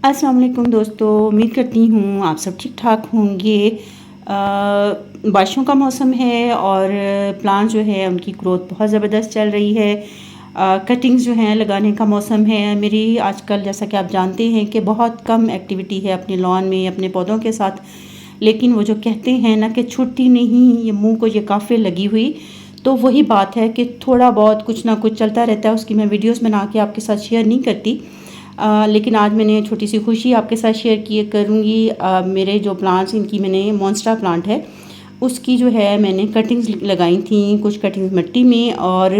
अस्सलाम वालेकुम दोस्तों, उम्मीद करती हूँ आप सब ठीक ठाक होंगे। बारिशों का मौसम है और प्लांट जो है उनकी ग्रोथ बहुत ज़बरदस्त चल रही है। कटिंग्स जो हैं लगाने का मौसम है। मेरी आजकल जैसा कि आप जानते हैं कि बहुत कम एक्टिविटी है अपने लॉन में अपने पौधों के साथ, लेकिन वो जो कहते हैं ना कि छुट्टी नहीं ये मुँह को ये काफ़े लगी हुई, तो वही बात है कि थोड़ा बहुत कुछ ना कुछ चलता रहता है। उसकी मैं वीडियोस बना के आपके साथ शेयर नहीं करती, लेकिन आज मैंने छोटी सी खुशी आपके साथ शेयर किए करूँगी। मेरे जो प्लांट्स इनकी मैंने मॉन्स्टा प्लांट है उसकी जो है मैंने कटिंग्स लगाई थी, कुछ कटिंग्स मिट्टी में और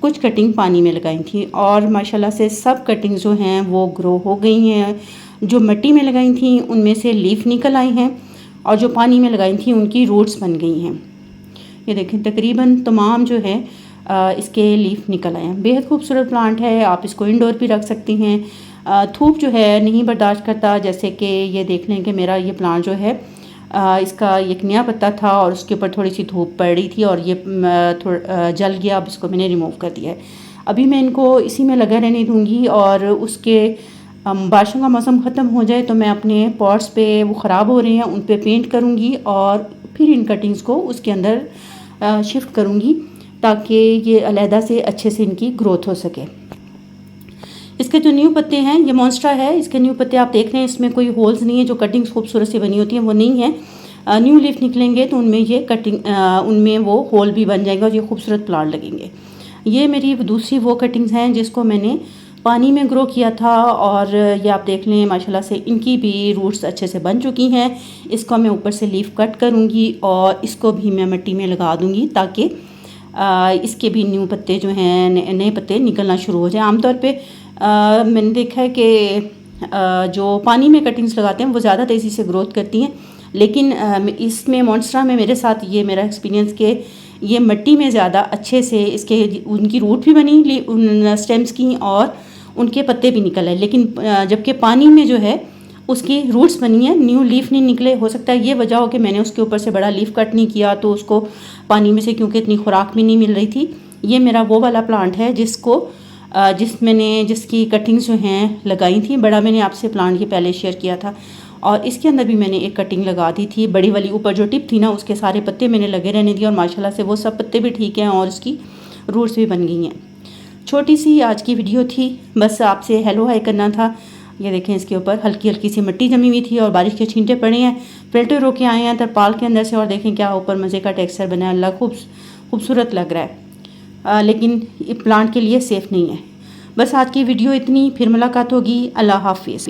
कुछ कटिंग पानी में लगाई थी और माशाल्लाह से सब कटिंग्स जो हैं वो ग्रो हो गई हैं। जो मिट्टी में लगाई थी उनमें से लीफ निकल आई हैं और जो पानी में लगाई थी उनकी रूट्स बन गई हैं। ये देखें तकरीबन तमाम जो है इसके लीफ निकल आए हैं। बेहद खूबसूरत प्लांट है, आप इसको इंडोर भी रख सकती हैं। धूप जो है नहीं बर्दाश्त करता, जैसे कि ये देख लें कि मेरा ये प्लांट जो है इसका एक नया पत्ता था और उसके ऊपर थोड़ी सी धूप पड़ रही थी और ये थोड़ा जल गया। अब इसको मैंने रिमूव कर दिया है। अभी मैं इनको इसी में लगा रहने दूँगी और उसके बारिशों का मौसम ख़त्म हो जाए तो मैं अपने पॉट्स पे वो ख़राब हो रहे हैं उन पे पेंट करूँगी और फिर इन कटिंग्स को उसके अंदर शिफ्ट करूँगी ताकि ये अलहदा से अच्छे से इनकी ग्रोथ हो सके। इसके जो न्यू पत्ते हैं, ये मॉन्स्टा है, इसके न्यू पत्ते आप देख रहे हैं, इसमें कोई होल्स नहीं है। जो कटिंग्स खूबसूरत सी बनी होती हैं वो नहीं है। न्यू लीफ निकलेंगे तो उनमें ये कटिंग उनमें वो होल भी बन जाएंगे और ये खूबसूरत प्लांट लगेंगे। ये मेरी दूसरी वो कटिंग्स हैं जिसको मैंने पानी में ग्रो किया था और ये आप देख लें माशाल्लाह से इनकी भी रूट्स अच्छे से बन चुकी हैं। इसको मैं ऊपर से लीफ कट करूँगी और इसको भी मैं मिट्टी में लगा दूँगी ताकि इसके भी न्यू पत्ते जो हैं नए पत्ते निकलना शुरू हो जाए। आमतौर पे मैंने देखा है कि जो पानी में कटिंग्स लगाते हैं वो ज़्यादा तेज़ी से ग्रोथ करती हैं, लेकिन इसमें मॉन्स्टा में मेरे साथ ये मेरा एक्सपीरियंस के ये मिट्टी में ज़्यादा अच्छे से इसके उनकी रूट भी बनी उन स्टेम्स की और उनके पत्ते भी निकल आए। लेकिन जबकि पानी में जो है उसकी रूट्स बनी है, न्यू लीफ नहीं निकले। हो सकता है ये वजह हो कि मैंने उसके ऊपर से बड़ा लीफ कट नहीं किया तो उसको पानी में से क्योंकि इतनी खुराक भी नहीं मिल रही थी। ये मेरा वो वाला प्लांट है जिसकी कटिंग्स जो हैं लगाई थी। बड़ा मैंने आपसे प्लांट ये पहले शेयर किया था और इसके अंदर भी मैंने एक कटिंग लगा दी थी। बड़ी वाली ऊपर जो टिप थी ना उसके सारे पत्ते मैंने लगे रहने दिए और माशाल्लाह से वो सब पत्ते भी ठीक हैं और उसकी रूट्स भी बन गई हैं। छोटी सी आज की वीडियो थी, बस आपसे हेलो हाय करना था। ये देखें इसके ऊपर हल्की हल्की सी मिट्टी जमी हुई थी और बारिश के छींटे पड़े हैं। फिल्टर होके आए हैं तरपाल के अंदर से और देखें क्या ऊपर मज़े का टेक्सचर बना है। अल्लाह खूबसूरत लग रहा है, लेकिन ये प्लांट के लिए सेफ़ नहीं है। बस आज की वीडियो इतनी, फिर मुलाकात होगी। अल्लाह हाफिज़।